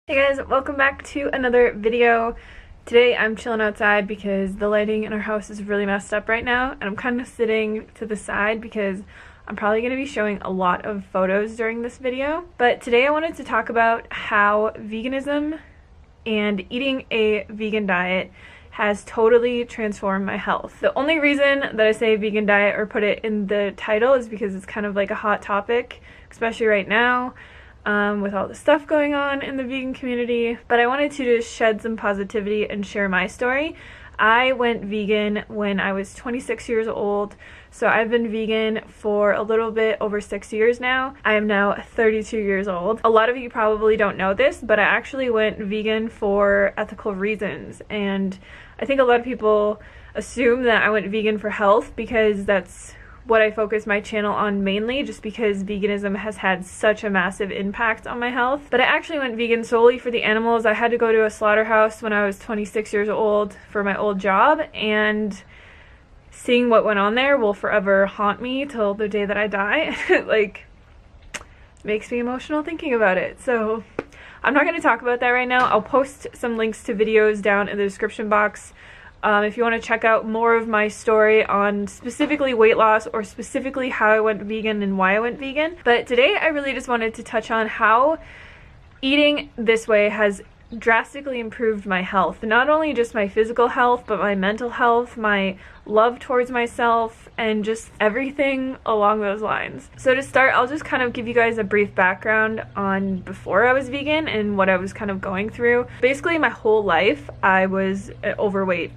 Hey guys, welcome back to another video. Today I'm chilling outside because the lighting in our house is really messed up right now, and I'm kind of sitting to the side because I'm probably going to be showing a lot of photos during this video. But today I wanted to talk about how veganism and eating a vegan diet has totally transformed my health. The only reason that I say vegan diet or put it in the title is because it's kind of like a hot topic, especially right now. With all the stuff going on in the vegan community, but I wanted to just shed some positivity and share my story. I went vegan when I was 26 years old, so I've been vegan for a little bit over 6 years now. I am now 32 years old. A lot of you probably don't know this, but I actually went vegan for ethical reasons, and I think a lot of people assume that I went vegan for health because that's what I focus my channel on mainly, just because veganism has had such a massive impact on my health. But I actually went vegan solely for the animals. I had to go to a slaughterhouse when I was 26 years old for my old job, and seeing what went on there will forever haunt me till the day that I die. Like, makes me emotional thinking about it. So I'm not going to talk about that right now. I'll post some links to videos down in the description box. If you want to check out more of my story on specifically weight loss or specifically how I went vegan and why I went vegan. But today I really just wanted to touch on how eating this way has drastically improved my health. Not only just my physical health, but my mental health, my love towards myself, and just everything along those lines. So to start, I'll just kind of give you guys a brief background on before I was vegan and what I was kind of going through. Basically, my whole life I was an overweight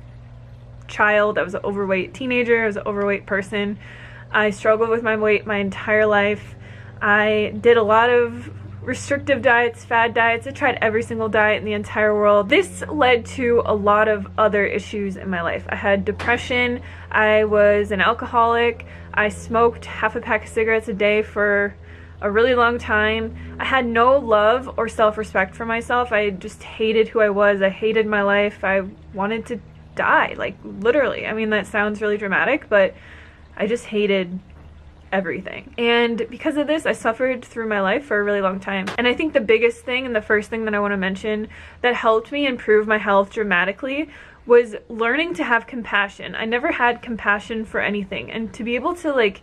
child. I was an overweight teenager. I was an overweight person. I struggled with my weight my entire life. I did a lot of restrictive diets, fad diets. I tried every single diet in the entire world. This led to a lot of other issues in my life. I had depression. I was an alcoholic. I smoked half a pack of cigarettes a day for a really long time. I had no love or self-respect for myself. I just hated who I was. I hated my life. I wanted to die, like literally. I mean, that sounds really dramatic, but I just hated everything. And because of this, I suffered through my life for a really long time. And I think the biggest thing and the first thing that I want to mention that helped me improve my health dramatically was learning to have compassion. I never had compassion for anything, and to be able to like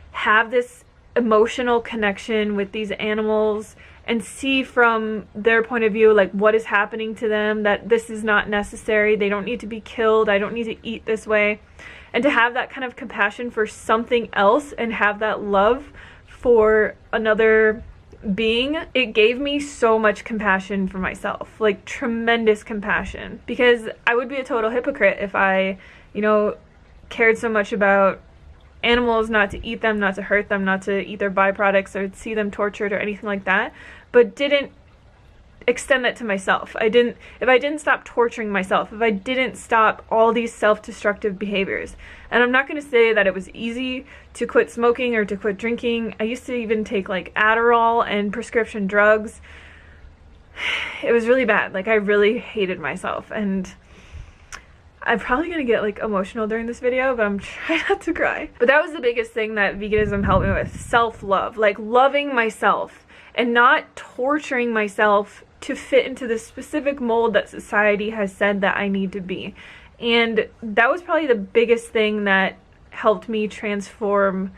have this emotional connection with these animals and see from their point of view like what is happening to them, that this is not necessary, they don't need to be killed, I don't need to eat this way, and to have that kind of compassion for something else and have that love for another being, it gave me so much compassion for myself, like tremendous compassion, because I would be a total hypocrite if I, cared so much about animals, not to eat them, not to hurt them, not to eat their byproducts or see them tortured or anything like that, but didn't extend that to myself. If I didn't stop torturing myself, if I didn't stop all these self-destructive behaviors. And I'm not going to say that it was easy to quit smoking or to quit drinking. I used to even take like Adderall and prescription drugs. It was really bad. Like, I really hated myself, and I'm probably going to get like emotional during this video, but I'm trying not to cry. But that was the biggest thing that veganism helped me with, self-love, like loving myself and not torturing myself to fit into the specific mold that society has said that I need to be. And that was probably the biggest thing that helped me transform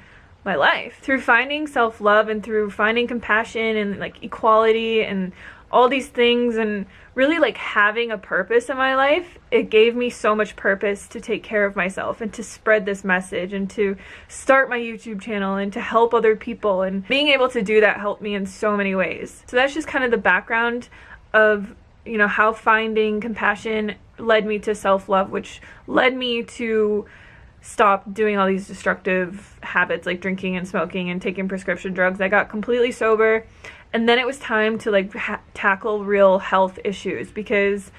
my life. Through finding self-love and through finding compassion and like equality and all these things, and really like having a purpose in my life, it gave me so much purpose to take care of myself and to spread this message and to start my YouTube channel and to help other people. And being able to do that helped me in so many ways. So that's just kind of the background of, how finding compassion led me to self-love, which led me to stop doing all these destructive habits like drinking and smoking and taking prescription drugs. I got completely sober, and then it was time to like tackle real health issues, because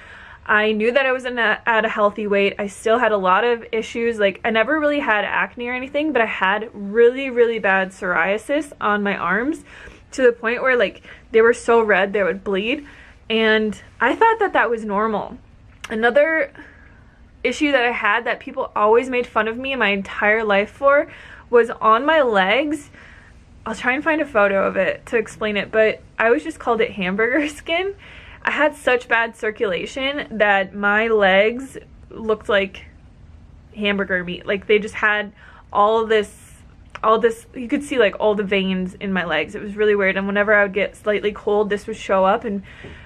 I knew that I was at a healthy weight. I still had a lot of issues. Like, I never really had acne or anything, but I had really, really bad psoriasis on my arms to the point where like they were so red they would bleed, and I thought that that was normal. Another issue that I had that people always made fun of me my entire life for was on my legs. I'll try and find a photo of it to explain it, but I always just called it hamburger skin. I had such bad circulation that my legs looked like hamburger meat. Like they just had all this, you could see like all the veins in my legs. It was really weird. And whenever I would get slightly cold, this would show up. And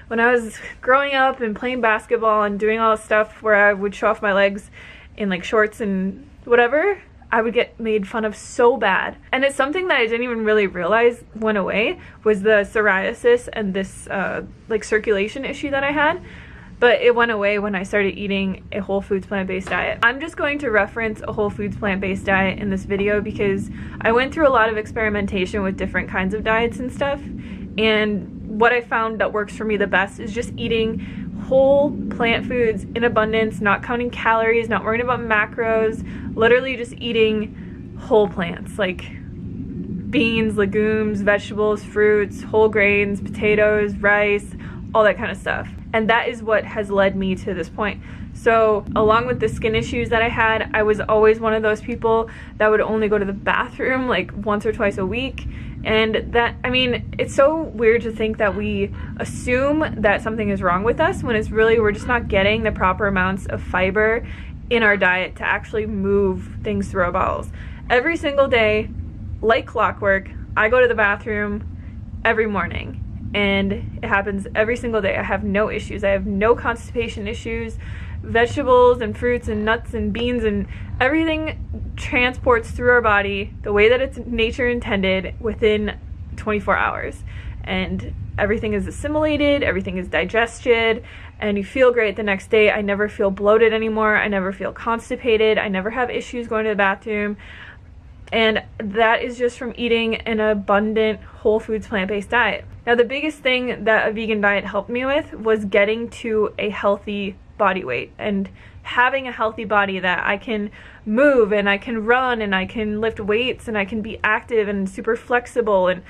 when I was growing up and playing basketball and doing all this stuff where I would show off my legs in like shorts and whatever, I would get made fun of so bad. And it's something that I didn't even really realize went away, was the psoriasis and this like circulation issue that I had. But it went away when I started eating a whole foods plant-based diet. I'm just going to reference a whole foods plant-based diet in this video because I went through a lot of experimentation with different kinds of diets and stuff. And what I found that works for me the best is just eating whole plant foods in abundance, not counting calories, not worrying about macros, literally just eating whole plants like beans, legumes, vegetables, fruits, whole grains, potatoes, rice, all that kind of stuff. And that is what has led me to this point. So along with the skin issues that I had, I was always one of those people that would only go to the bathroom like once or twice a week. And that, I mean, it's so weird to think that we assume that something is wrong with us when it's really, we're just not getting the proper amounts of fiber in our diet to actually move things through our bowels. Every single day, like clockwork, I go to the bathroom every morning. And it happens every single day. I have no issues. I have no constipation issues. Vegetables and fruits and nuts and beans and everything transports through our body the way that it's nature intended within 24 hours. And everything is assimilated, everything is digested, and you feel great the next day. I never feel bloated anymore. I never feel constipated. I never have issues going to the bathroom. And that is just from eating an abundant whole foods plant-based diet. Now, the biggest thing that a vegan diet helped me with was getting to a healthy body weight and having a healthy body that I can move and I can run and I can lift weights and I can be active and super flexible and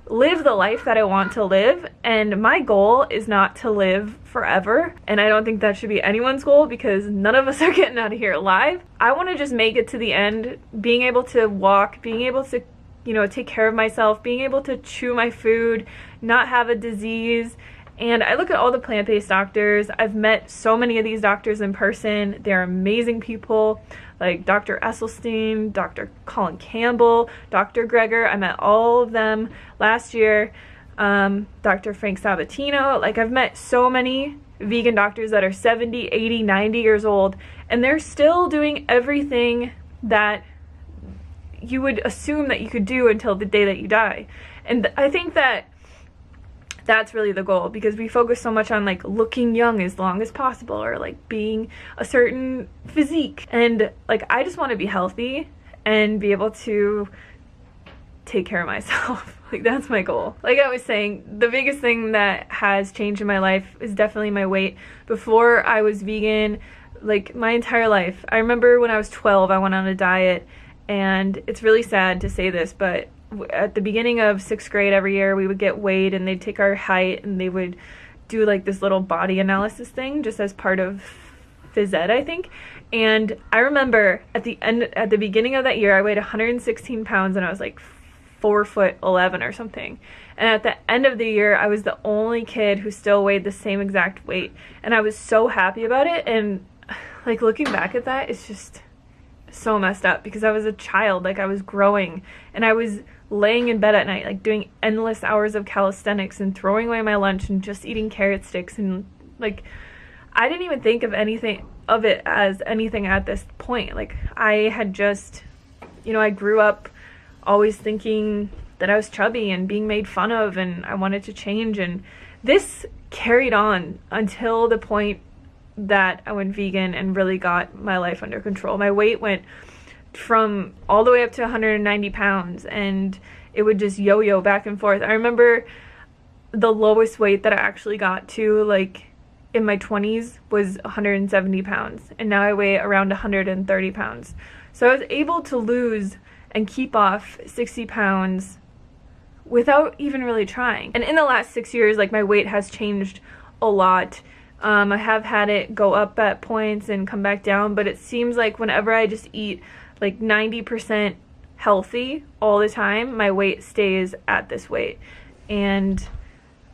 live the life that I want to live. And my goal is not to live forever, and I don't think that should be anyone's goal because none of us are getting out of here alive. I want to just make it to the end, being able to walk, being able to, you know, take care of myself, being able to chew my food, not have a disease. And I look at all the plant-based doctors. I've met so many of these doctors in person. They're amazing people, like Dr. Esselstyn, Dr. Colin Campbell, Dr. Greger. I met all of them last year. Dr. Frank Sabatino. Like, I've met so many vegan doctors that are 70, 80, 90 years old, and they're still doing everything that you would assume that you could do until the day that you die. And I think that that's really the goal, because we focus so much on like looking young as long as possible or like being a certain physique. And like, I just want to be healthy and be able to take care of myself. Like, that's my goal. Like I was saying, the biggest thing that has changed in my life is definitely my weight. Before I was vegan, like my entire life, I remember when I was 12, I went on a diet, and it's really sad to say this, but at the beginning of 6th grade every year, we would get weighed and they'd take our height and they would do like this little body analysis thing just as part of phys ed, I think. And I remember at the beginning of that year, I weighed 116 pounds and I was like 4'11" or something. And at the end of the year, I was the only kid who still weighed the same exact weight. And I was so happy about it. And like, looking back at that, it's just so messed up, because I was a child, like I was growing, and I was laying in bed at night, like doing endless hours of calisthenics and throwing away my lunch and just eating carrot sticks. And like, I didn't even think of anything of it as anything at this point. Like, I had just, you know, I grew up always thinking that I was chubby and being made fun of, and I wanted to change. And this carried on until the point that I went vegan and really got my life under control. My weight went from all the way up to 190 pounds, and it would just yo-yo back and forth. I remember the lowest weight that I actually got to, like in my 20s, was 170 pounds, and now I weigh around 130 pounds. So I was able to lose and keep off 60 pounds without even really trying. And in the last 6 years, like, my weight has changed a lot. I have had it go up at points and come back down, but it seems like whenever I just eat like 90% healthy all the time, my weight stays at this weight. And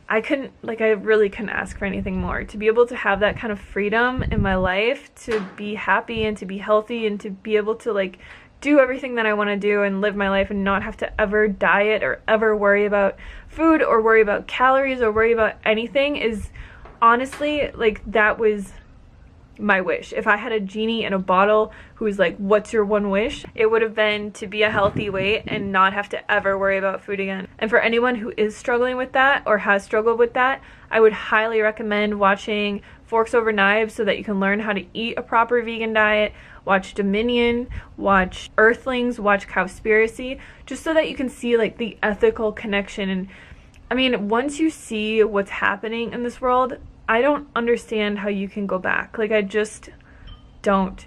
I really couldn't ask for anything more. To be able to have that kind of freedom in my life, to be happy and to be healthy and to be able to like do everything that I want to do and live my life and not have to ever diet or ever worry about food or worry about calories or worry about anything is honestly, like, that was my wish. If I had a genie in a bottle who was like, what's your one wish? It would have been to be a healthy weight and not have to ever worry about food again. And for anyone who is struggling with that or has struggled with that, I would highly recommend watching Forks Over Knives so that you can learn how to eat a proper vegan diet. Watch Dominion, watch Earthlings, watch Cowspiracy, just so that you can see like the ethical connection. And I mean, once you see what's happening in this world, I don't understand how you can go back. Like, I just don't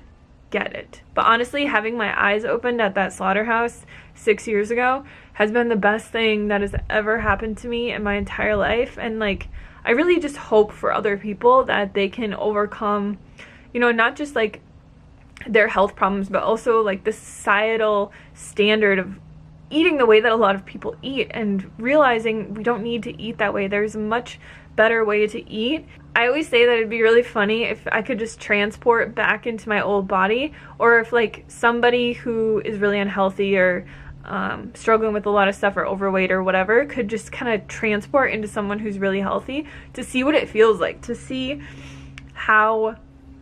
get it. But honestly, having my eyes opened at that slaughterhouse 6 years ago has been the best thing that has ever happened to me in my entire life. And like, I really just hope for other people that they can overcome, you know, not just like their health problems, but also like the societal standard of eating the way that a lot of people eat and realizing we don't need to eat that way. There's a much better way to eat. I always say that it'd be really funny if I could just transport back into my old body, or if like somebody who is really unhealthy or struggling with a lot of stuff or overweight or whatever could just kind of transport into someone who's really healthy to see what it feels like, to see how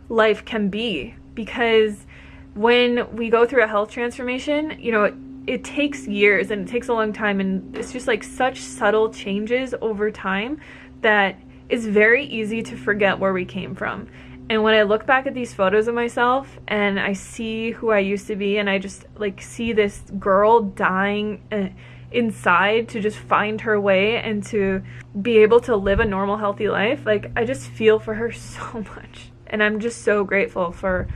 life can be. Because when we go through a health transformation, you know, it takes years and it takes a long time, and it's just like such subtle changes over time that it's very easy to forget where we came from. And when I look back at these photos of myself and I see who I used to be, and I just like see this girl dying inside to just find her way and to be able to live a normal, healthy life, like, I just feel for her so much. And I'm just so grateful for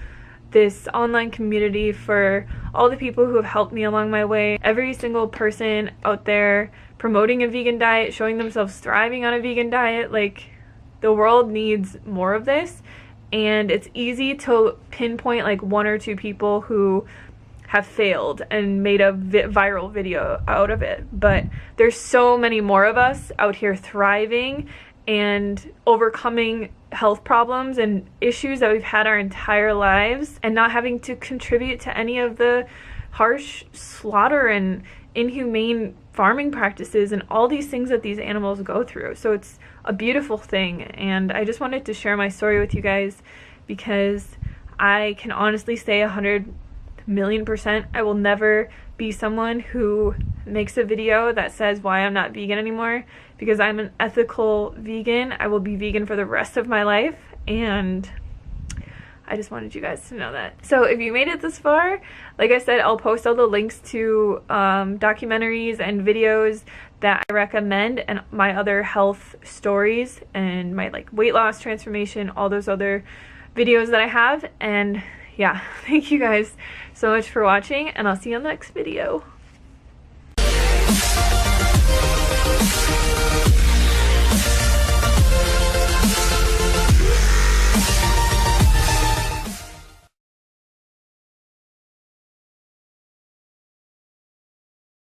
this online community, for all the people who have helped me along my way, every single person out there promoting a vegan diet, showing themselves thriving on a vegan diet. Like, the world needs more of this, and it's easy to pinpoint like one or two people who have failed and made a viral video out of it, but there's so many more of us out here thriving and overcoming health problems and issues that we've had our entire lives, and not having to contribute to any of the harsh slaughter and inhumane farming practices and all these things that these animals go through. So it's a beautiful thing, and I just wanted to share my story with you guys because I can honestly say 100,000,000% I will never be someone who makes a video that says why I'm not vegan anymore, because I'm an ethical vegan. I will be vegan for the rest of my life, and I just wanted you guys to know that. So if you made it this far, like I said, I'll post all the links to documentaries and videos that I recommend, and my other health stories and my like weight loss transformation, all those other videos that I have. And yeah, thank you guys so much for watching, and I'll see you on the next video.